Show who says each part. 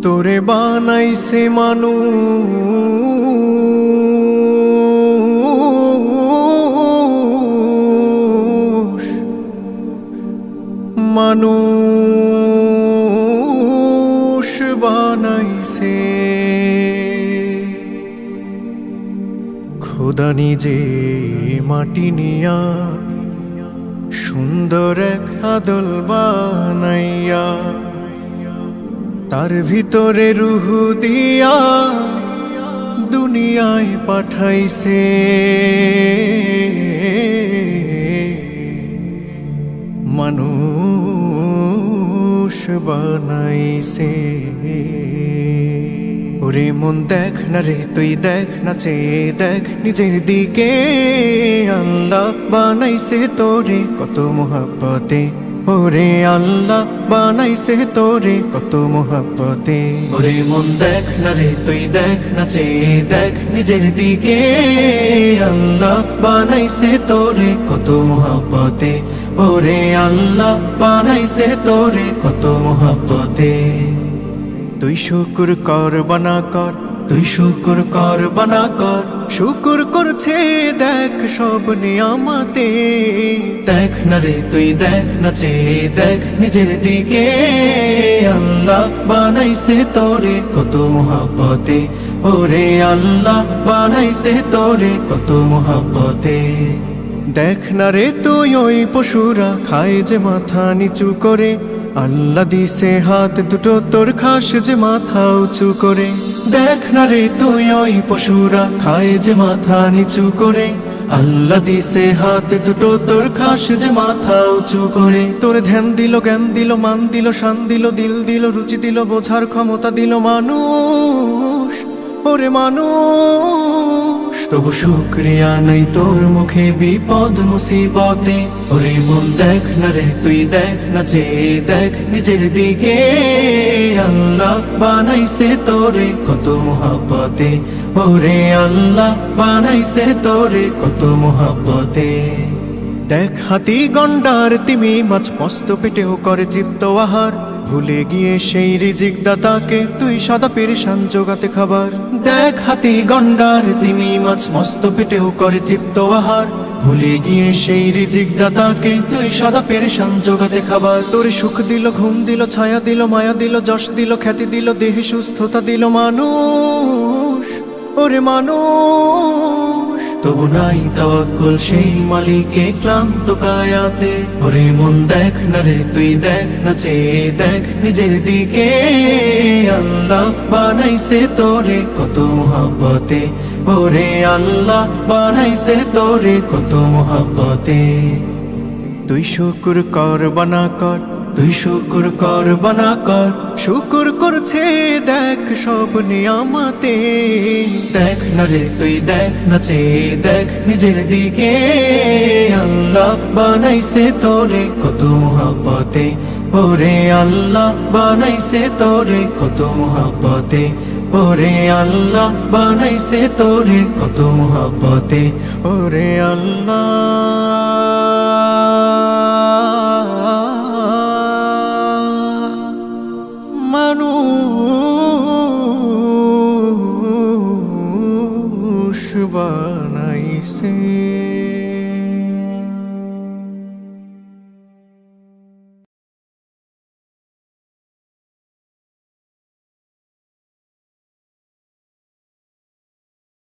Speaker 1: তোরে বানাইছে মানুষ, মানুষ বানাইছে খোদা নিজে মাটি নিয়া, সুন্দর এক আদল বানাইয়া, তার ভিতরে রুহ দিয়া দুনিয়ায় পাঠাইছে। মানুষ বানাইছে। ওরে মন দেখ না রে, তুই দেখ না, চেয়ে দেখ নিজের দিকে। আল্লাহ বানাইছে তোরে কত মোহাব্বতে, ওরে আল্লাহ বানাইছে তোরে কত মোহাব্বতে। ওরে মন দেখ না রে, তুই দেখ না, চেয়ে দেখ নিজের দিকে। আল্লাহ বানাইছে তোরে কত মোহাব্বতে, ওরে আল্লাহ বানাইছে তোরে কত মোহাব্বতে। তুই শুকুর কর বানা কর, তুই শুকুর কর বানা কর, শুকুর করছে দেখ সব নিয়ামতে। দেখ না রে, তুই দেখ না, চেয়ে দেখ নিজের দিকে। আল্লাহ বানাইছে তোরে কত মোহাব্বতে, ওরে আল্লাহ বানাইছে তোরে কত মোহাব্বতে। দেখ না রে, তুই ওই পশুরা খায় যে মাথা নিচু করে। আল্লাহ দিছে হাত দুটো, তোর খাস যে মাথা উঁচু করে। দেখ না রে, তুই ওই পশুরা খায় যে মাথা নিচু করে। আল্লাহ দিছে হাত দুটো, তোর খাস যে মাথা উঁচু করে। তোর ধ্যান দিল, জ্ঞান দিল, মান দিল, শান দিল, দিল দিল, রুচি দিল, বোঝার ক্ষমতা দিল মানুষ, ওরে মানুষ। তবু শুকরিয়া নাই তোর মুখে বিপদ মুসিবতে। ওরে মন দেখ না রে, তুই দেখ না, চেয়ে দেখ নিজের দিকে। আল্লাহ বানাইছে তোরে কত মোহাব্বতে, ওরে আল্লাহ বানাইছে তোরে কত মোহাব্বতে। দেখ হাতি গন্ডার তিমি মাছ মস্ত পেটেও করে তৃপ্ত আহার। ভুলে গিয়ে সেই রিজিক দাতাকে তুই সাদা পেরেশান জোগাতে খাবার। দেখ হাতি গন্ডার তিমি মাছ মস্ত পেটেও করে তৃপ্ত আহার। ভুলে গিয়ে সেই রিজিক দাতাকে তুই সাদা পেরেশান জোগাতে খাবার। তোরে সুখ দিল, ঘুম দিল, ছায়া দিল, মায়া দিল, যশ দিল, খ্যাতি দিল, দেহে সুস্থতা দিল মানুষ, ওরে মানুষ। তবু নাই তাওয়াক্কুল সেই মালিকে ক্লান্ত কায়াতে। ওরে মন দেখ না রে, তুই দেখ না, চেয়ে দেখ নিজের দিকে। আল্লাহ বানাইছে তোরে কত মোহাব্বতে, ওরে আল্লাহ বানাইছে তোরে কত মোহাব্বতে। তুই শুকুর কর বানা কর, তুই শুকুর কর বানা কর, শুকুর করছে দেখ সব নিয়ামতে। দেখ না রে, তুই দেখ না, চেয়ে দেখ নিজের দিকে। আল্লাহ বানাইছে তোরে কত মোহাব্বতে, ওরে আল্লাহ বানাইছে তোরে কত মোহাব্বতে, ওরে আল্লাহ বানাইছে তোরে কত মোহাব্বতে, ওরে আল্লাহ। মানুষ বানাইছে।